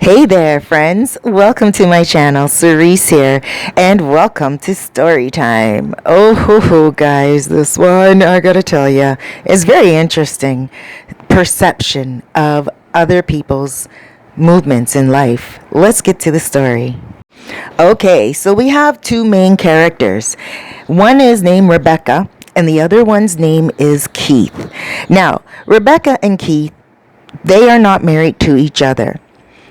Hey there, friends. Welcome to my channel. Cerise here, and welcome to Story Time. Guys, this one, I gotta tell ya, is very interesting. Perception of other people's movements in life. Let's get to the story. Okay, so we have two main characters. One is named Rebecca, and the other one's name is Keith. Now, Rebecca and Keith, they are not married to each other.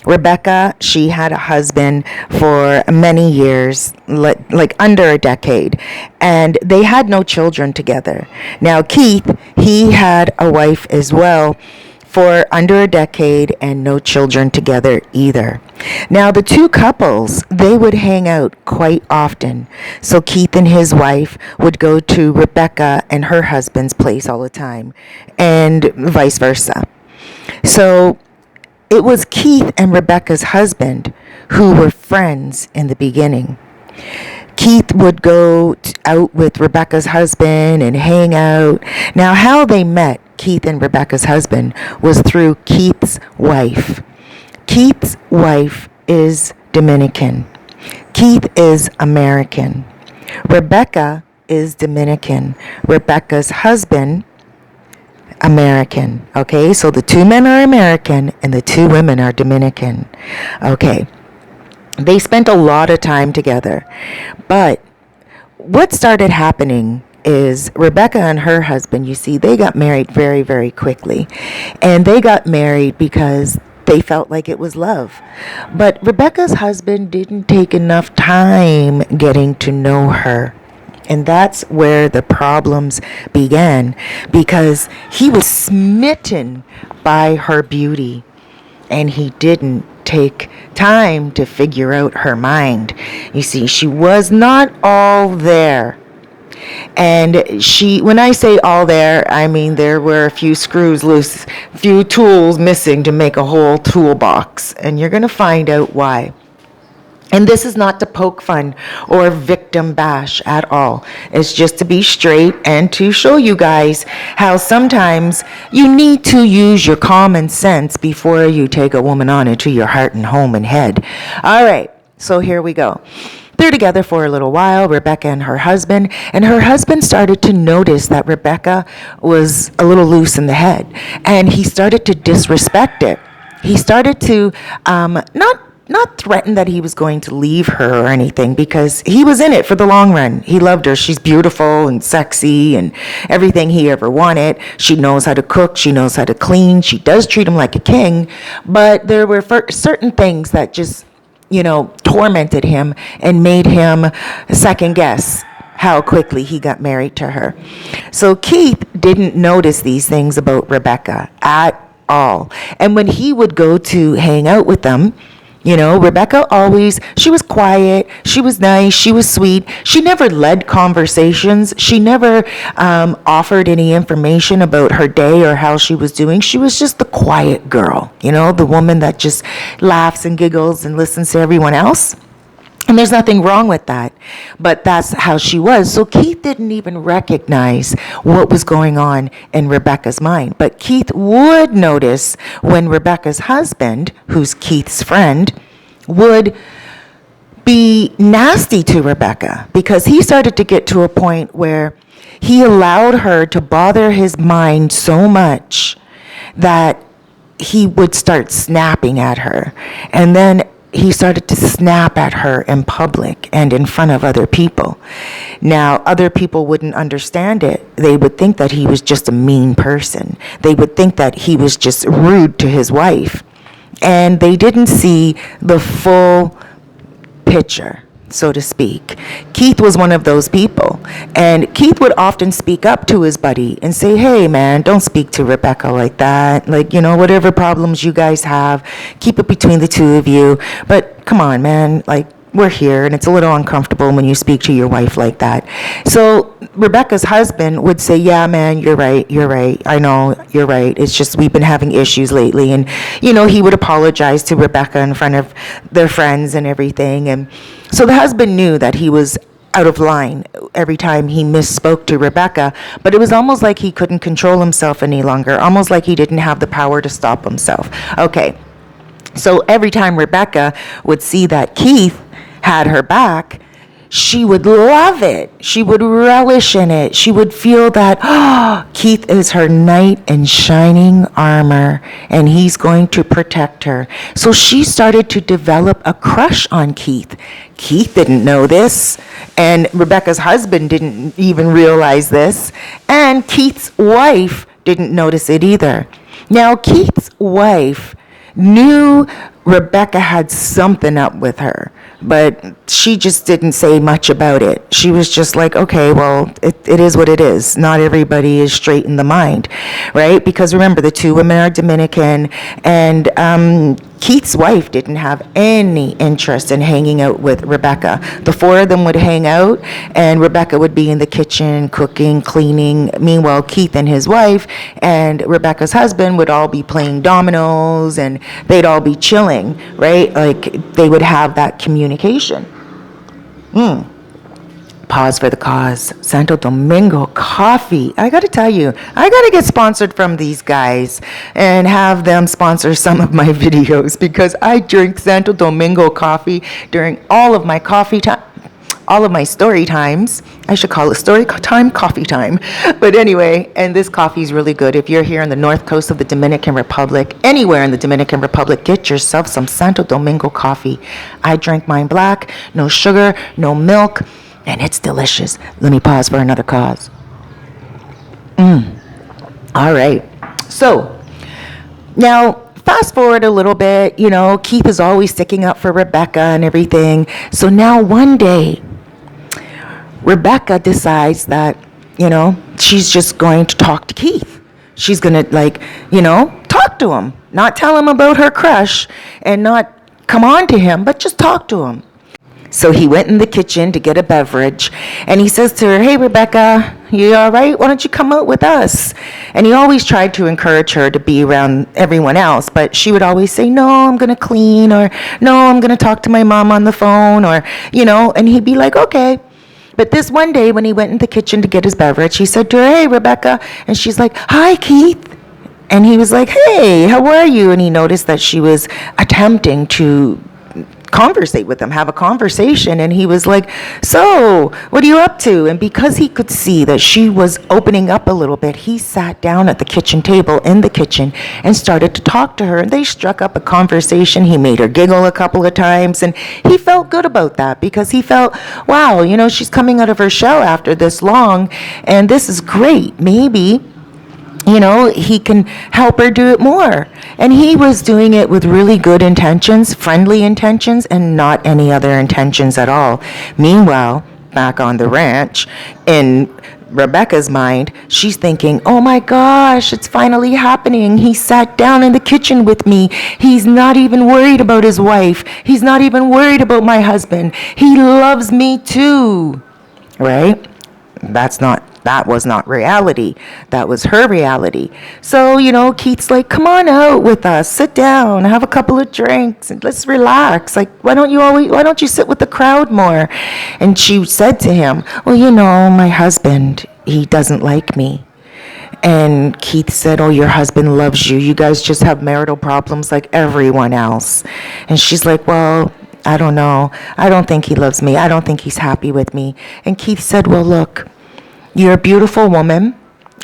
Rebecca, she had a husband for many years, like under a decade, and they had no children together. Now, Keith, he had a wife as well for under a decade and no children together either. Now, the two couples, they would hang out quite often. So Keith and his wife would go to Rebecca and her husband's place all the time, and vice versa. So it was Keith and Rebecca's husband who were friends in the beginning. Keith would go out with Rebecca's husband and hang out. Now, how they met, Keith and Rebecca's husband, was through Keith's wife. Keith's wife is Dominican. Keith is American. Rebecca is Dominican. Rebecca's husband, American. Okay, so the two men are American and the two women are Dominican. Okay, they spent a lot of time together, but what started happening is Rebecca and her husband, you see, they got married very, very quickly, and they got married because they felt like it was love. But Rebecca's husband didn't take enough time getting to know her. And that's where the problems began, because he was smitten by her beauty and he didn't take time to figure out her mind. You see, she was not all there. And when I say all there, I mean there were a few screws loose, a few tools missing to make a whole toolbox. And you're going to find out why. And this is not to poke fun or victim bash at all. It's just to be straight and to show you guys how sometimes you need to use your common sense before you take a woman on into your heart and home and head. All right, so here we go. They're together for a little while, Rebecca and her husband started to notice that Rebecca was a little loose in the head, and he started to disrespect it. He started to not threaten that he was going to leave her or anything, because he was in it for the long run. He loved her. She's beautiful and sexy and everything he ever wanted. She knows how to cook. She knows how to clean. She does treat him like a king. But there were certain things that just, tormented him and made him second guess how quickly he got married to her. So Keith didn't notice these things about Rebecca at all. And when he would go to hang out with them, Rebecca she was quiet, she was nice, she was sweet. She never led conversations. She never offered any information about her day or how she was doing. She was just the quiet girl, the woman that just laughs and giggles and listens to everyone else. And there's nothing wrong with that, but that's how she was. So Keith didn't even recognize what was going on in Rebecca's mind. But Keith would notice when Rebecca's husband, who's Keith's friend, would be nasty to Rebecca, because he started to get to a point where he allowed her to bother his mind so much that he would start snapping at her. And then he started to snap at her in public and in front of other people. Now, other people wouldn't understand it. They would think that he was just a mean person. They would think that he was just rude to his wife. And they didn't see the full picture, so to speak. Keith was one of those people. And Keith would often speak up to his buddy and say, hey, man, don't speak to Rebecca like that. Whatever problems you guys have, keep it between the two of you. But come on, man, we're here, and it's a little uncomfortable when you speak to your wife like that. So Rebecca's husband would say, yeah, man, you're right. I know, you're right. It's just we've been having issues lately. And, he would apologize to Rebecca in front of their friends and everything. And so the husband knew that he was out of line every time he misspoke to Rebecca, but it was almost like he couldn't control himself any longer, almost like he didn't have the power to stop himself. Okay. So every time Rebecca would see that Keith had her back, she would love it. She would relish in it. She would feel that, oh, Keith is her knight in shining armor and he's going to protect her. So she started to develop a crush on Keith. Keith didn't know this, and Rebecca's husband didn't even realize this, and Keith's wife didn't notice it either. Now, Keith's wife knew Rebecca had something up with her, but she just didn't say much about it. She was just like, okay, well, it is what it is. Not everybody is straight in the mind, right? Because remember, the two women are Dominican, and Keith's wife didn't have any interest in hanging out with Rebecca. The four of them would hang out, and Rebecca would be in the kitchen cooking, cleaning. Meanwhile, Keith and his wife and Rebecca's husband would all be playing dominoes, and they'd all be chilling, right? Like, they would have that communication. Pause for the cause. Santo Domingo coffee. I gotta tell you, I gotta get sponsored from these guys and have them sponsor some of my videos, because I drink Santo Domingo coffee during all of my coffee time, all of my story times. I should call it story time, coffee time. But anyway, and this coffee is really good. If you're here on the north coast of the Dominican Republic, anywhere in the Dominican Republic, get yourself some Santo Domingo coffee. I drink mine black, no sugar, no milk, and it's delicious. Let me pause for another cause. All right. So now, fast forward a little bit, Keith is always sticking up for Rebecca and everything. So now one day, Rebecca decides that, she's just going to talk to Keith. She's going to, talk to him, not tell him about her crush and not come on to him, but just talk to him. So he went in the kitchen to get a beverage, and he says to her, hey, Rebecca, you all right? Why don't you come out with us? And he always tried to encourage her to be around everyone else, but she would always say, no, I'm going to clean, or no, I'm going to talk to my mom on the phone, or, and he'd be like, okay. But this one day when he went in the kitchen to get his beverage, he said to her, hey, Rebecca, and she's like, hi, Keith. And he was like, hey, how are you? And he noticed that she was attempting to conversate with him, have a conversation, and he was like, so what are you up to? And because he could see that she was opening up a little bit, he sat down at the kitchen table in the kitchen and started to talk to her, and they struck up a conversation. He made her giggle a couple of times, and he felt good about that, because he felt, wow, she's coming out of her shell after this long, and this is great. Maybe he can help her do it more. And he was doing it with really good intentions, friendly intentions, and not any other intentions at all. Meanwhile, back on the ranch, in Rebecca's mind, she's thinking, oh my gosh, it's finally happening. He sat down in the kitchen with me. He's not even worried about his wife. He's not even worried about my husband. He loves me too. Right? That was not reality. That was her reality. So, Keith's like, come on out with us, sit down, have a couple of drinks, and let's relax. Like, why don't you sit with the crowd more? And she said to him, well, my husband, he doesn't like me. And Keith said, oh, your husband loves you. You guys just have marital problems like everyone else. And she's like, well, I don't know. I don't think he loves me. I don't think he's happy with me. And Keith said, well, look, you're a beautiful woman,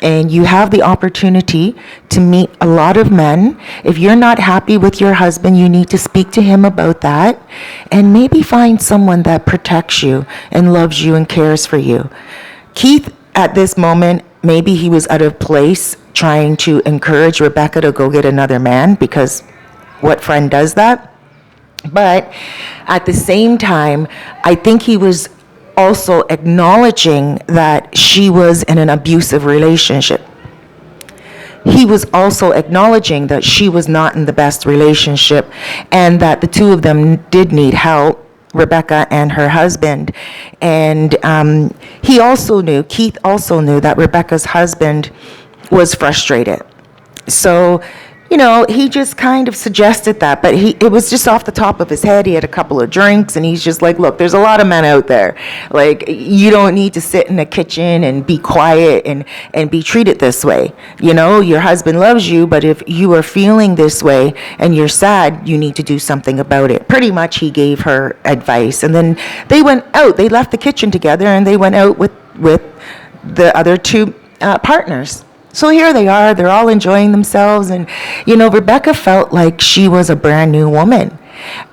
and you have the opportunity to meet a lot of men. If you're not happy with your husband, you need to speak to him about that, and maybe find someone that protects you and loves you and cares for you. Keith, at this moment, maybe he was out of place trying to encourage Rebecca to go get another man, because what friend does that? But at the same time, I think he was also acknowledging that she was in an abusive relationship. He was also acknowledging that she was not in the best relationship, and that the two of them did need help, Rebecca and her husband. And Keith also knew that Rebecca's husband was frustrated. So he just kind of suggested that, but it was just off the top of his head. He had a couple of drinks, and he's just like, look, there's a lot of men out there. Like, you don't need to sit in the kitchen and be quiet and be treated this way. Your husband loves you, but if you are feeling this way and you're sad, you need to do something about it. Pretty much he gave her advice. And then they went out. They left the kitchen together, and they went out with the other two partners. So here they are, they're all enjoying themselves, and Rebecca felt like she was a brand new woman,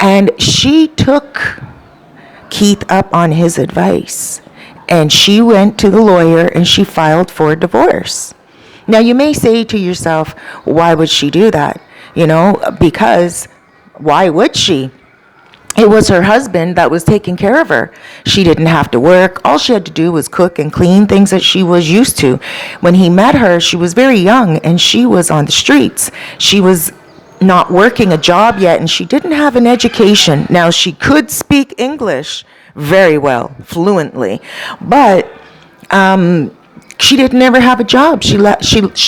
and she took Keith up on his advice, and she went to the lawyer and she filed for divorce. Now you may say to yourself, why would she do that? Because why would she? It was her husband that was taking care of her. She didn't have to work. All she had to do was cook and clean, things that she was used to. When he met her, she was very young, and she was on the streets. She was not working a job yet, and she didn't have an education. Now, she could speak English very well, fluently, but she didn't ever have a job. She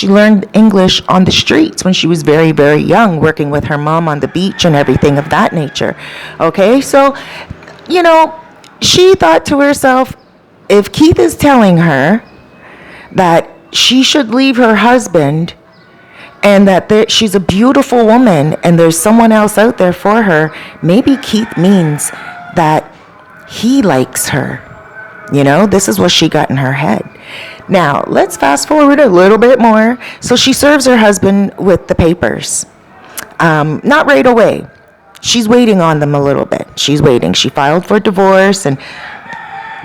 learned English on the streets when she was very, very young, working with her mom on the beach and everything of that nature. Okay, so, she thought to herself, if Keith is telling her that she should leave her husband and that she's a beautiful woman and there's someone else out there for her, maybe Keith means that he likes her. This is what she got in her head. Now, let's fast forward a little bit more. So she serves her husband with the papers. Not right away. She's waiting on them a little bit. She's waiting. She filed for divorce, and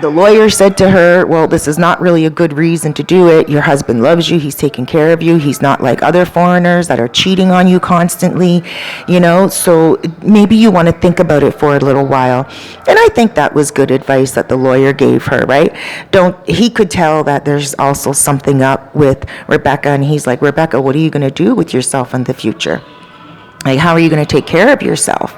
the lawyer said to her, well, this is not really a good reason to do it. Your husband loves you. He's taking care of you. He's not like other foreigners that are cheating on you constantly, so maybe you want to think about it for a little while. And I think that was good advice that the lawyer gave her, right? He could tell that there's also something up with Rebecca, and he's like, Rebecca, what are you going to do with yourself in the future? Like, how are you going to take care of yourself?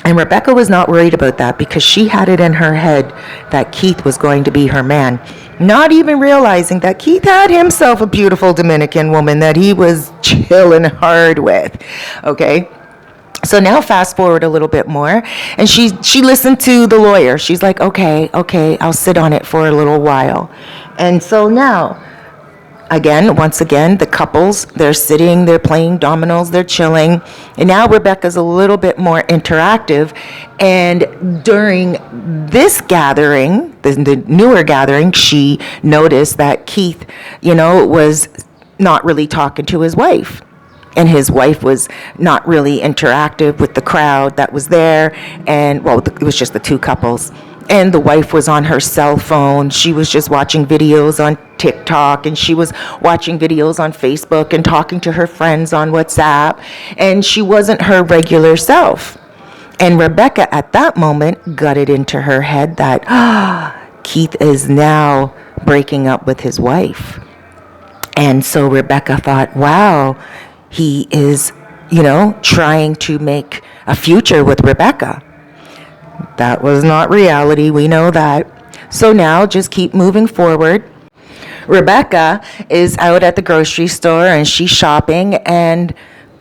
And Rebecca was not worried about that because she had it in her head that Keith was going to be her man, not even realizing that Keith had himself a beautiful Dominican woman that he was chilling hard with. Okay? So now fast forward a little bit more, and she listened to the lawyer. She's like, okay, I'll sit on it for a little while. And so now, once again, the couples, they're sitting, they're playing dominoes, they're chilling. And now Rebecca's a little bit more interactive. And during this gathering, the newer gathering, she noticed that Keith, was not really talking to his wife. And his wife was not really interactive with the crowd that was there. And, it was just the two couples. And the wife was on her cell phone. She was just watching videos on TikTok, and she was watching videos on Facebook and talking to her friends on WhatsApp. And she wasn't her regular self. And Rebecca at that moment got it into her head that Keith is now breaking up with his wife. And so Rebecca thought, wow, he is, trying to make a future with Rebecca. That was not reality. We know that. So now just keep moving forward. Rebecca is out at the grocery store and she's shopping, and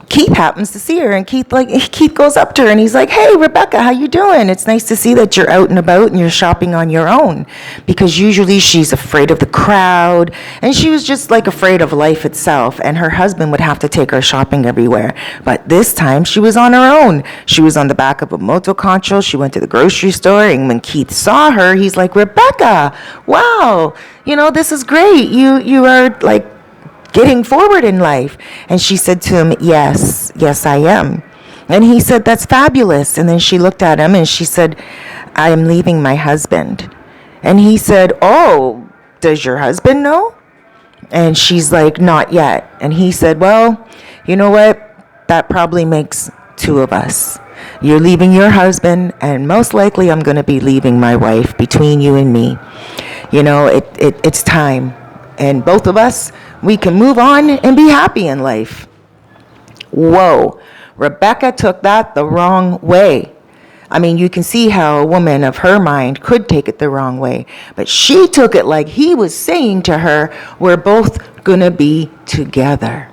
Keith happens to see her, and Keith goes up to her and he's like, hey, Rebecca, how you doing? It's nice to see that you're out and about and you're shopping on your own, because usually she's afraid of the crowd, and she was just afraid of life itself, and her husband would have to take her shopping everywhere. But this time she was on her own. She was on the back of a moto concho. She went to the grocery store, and when Keith saw her, he's like, Rebecca, wow, this is great. You are getting forward in life. And she said to him, yes, I am. And he said, that's fabulous. And then she looked at him and she said, I am leaving my husband. And he said, oh, does your husband know? And she's like, not yet. And he said, well, you know what? That probably makes two of us. You're leaving your husband, and most likely I'm going to be leaving my wife. Between you and me, it's time. And both of us, we can move on and be happy in life. Whoa, Rebecca took that the wrong way. I mean, you can see how a woman of her mind could take it the wrong way. But she took it like he was saying to her, we're both going to be together.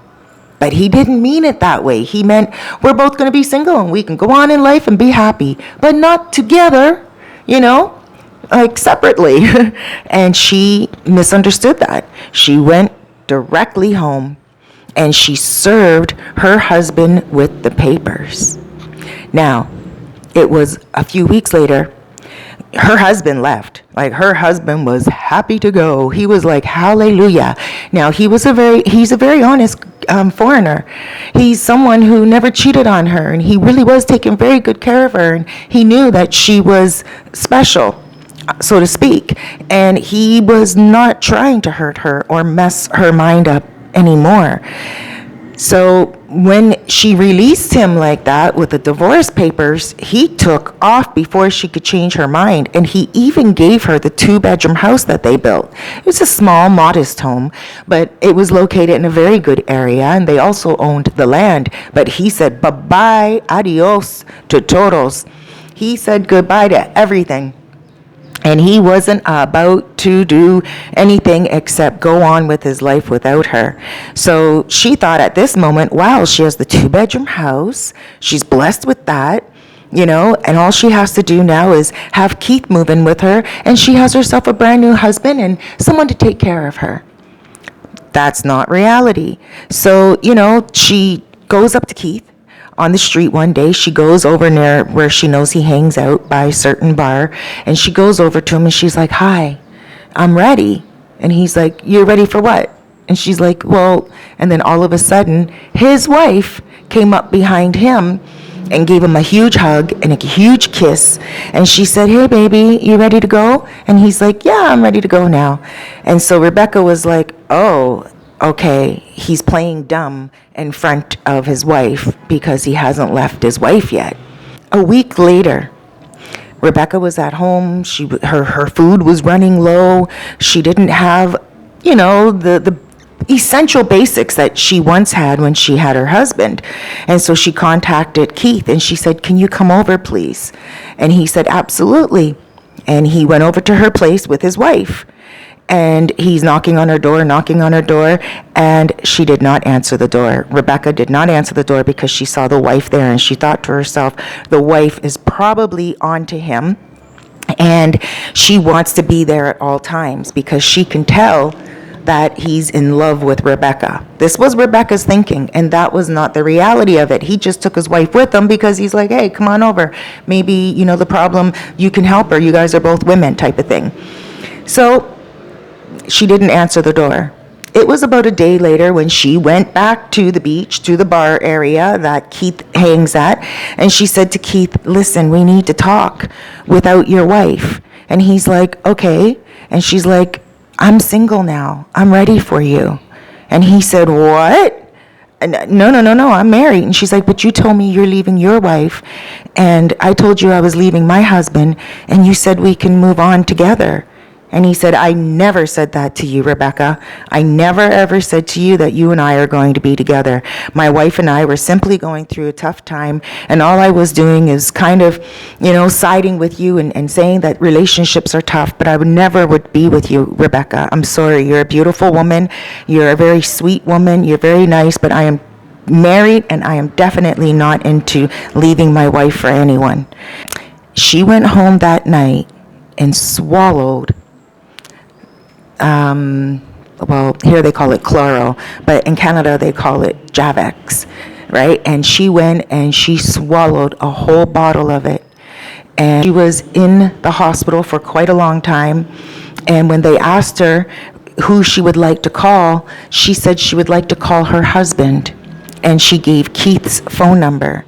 But he didn't mean it that way. He meant we're both going to be single and we can go on in life and be happy, but not together, you know, like separately. And she misunderstood that. She went directly home and she served her husband with the papers. Now, it was a few weeks later, her husband left. Like, her husband was happy to go. He was like, hallelujah. Now, he's a very honest foreigner. He's someone who never cheated on her, and he really was taking very good care of her, and he knew that she was special, so to speak, and he was not trying to hurt her or mess her mind up anymore. So when she released him like that with the divorce papers, he took off before she could change her mind. And he even gave her the 2-bedroom house that they built. It was a small, modest home, but it was located in a very good area, and they also owned the land. But he said, bye-bye, adios to todos. He said goodbye to everything. And he wasn't about to do anything except go on with his life without her. So she thought at this moment, wow, she has the 2-bedroom house. She's blessed with that, you know, and all she has to do now is have Keith move in with her, and she has herself a brand new husband and someone to take care of her. That's not reality. So, you know, she goes up to Keith on the street one day. She goes over near where she knows he hangs out by a certain bar, and she goes over to him and she's like, hi, I'm ready. And he's like, you're ready for what? And she's like, well, and then all of a sudden his wife came up behind him and gave him a huge hug and a huge kiss, and she said, hey baby, you ready to go? And he's like, yeah, I'm ready to go now. And so Rebecca was like, oh, okay, he's playing dumb in front of his wife because he hasn't left his wife yet. A week later, Rebecca was at home. Her food was running low. She didn't have, you know, the essential basics that she once had when she had her husband. And so she contacted Keith and she said, can you come over, please? And he said, absolutely. And he went over to her place with his wife. And he's knocking on her door, and she did not answer the door. Rebecca did not answer the door because she saw the wife there, and she thought to herself, the wife is probably onto him, and she wants to be there at all times because she can tell that he's in love with Rebecca. This was Rebecca's thinking, and that was not the reality of it. He just took his wife with him because he's like, hey, come on over. Maybe, you know, the problem, you can help her. You guys are both women type of thing. So she didn't answer the door. It was about a day later when she went back to the beach, to the bar area that Keith hangs at, and she said to Keith, listen, we need to talk without your wife. And he's like, okay. And she's like, I'm single now. I'm ready for you. And he said, what? No, I'm married. And she's like, but you told me you're leaving your wife, and I told you I was leaving my husband, and you said we can move on together. And he said, I never said that to you, Rebecca. I never ever said to you that you and I are going to be together. My wife and I were simply going through a tough time, and all I was doing is kind of, you know, siding with you and saying that relationships are tough, but I would never be with you, Rebecca. I'm sorry. You're a beautiful woman. You're a very sweet woman. You're very nice, but I am married, and I am definitely not into leaving my wife for anyone. She went home that night and swallowed well, here they call it chloro, but in Canada they call it Javex, right? And she went and she swallowed a whole bottle of it. And she was in the hospital for quite a long time. And when they asked her who she would like to call, she said she would like to call her husband. And she gave Keith's phone number.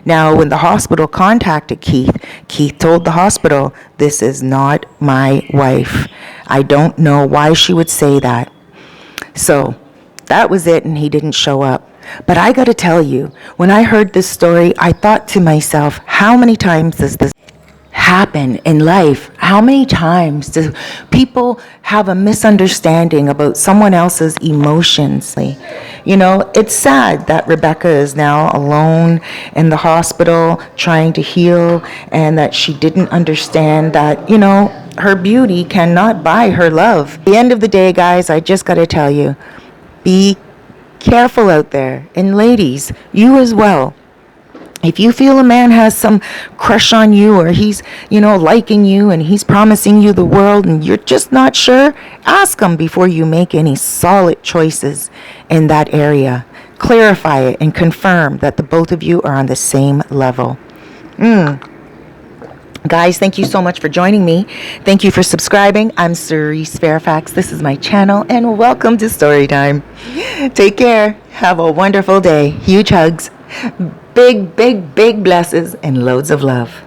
Now, when the hospital contacted Keith, Keith told the hospital, this is not my wife. I don't know why she would say that. So that was it, and he didn't show up. But I got to tell you, when I heard this story, I thought to myself, how many times does this happen in life? How many times do people have a misunderstanding about someone else's emotions? You know, it's sad that Rebecca is now alone in the hospital trying to heal, and that she didn't understand that, you know, her beauty cannot buy her love. At the end of the day, guys, I just got to tell you, be careful out there. And ladies, you as well. If you feel a man has some crush on you, or he's, liking you and he's promising you the world and you're just not sure, ask him before you make any solid choices in that area. Clarify it and confirm that the both of you are on the same level. Guys, thank you so much for joining me. Thank you for subscribing. I'm Cerise Fairfax. This is my channel, and welcome to Storytime. Take care. Have a wonderful day. Huge hugs. Big, big, big blessings and loads of love.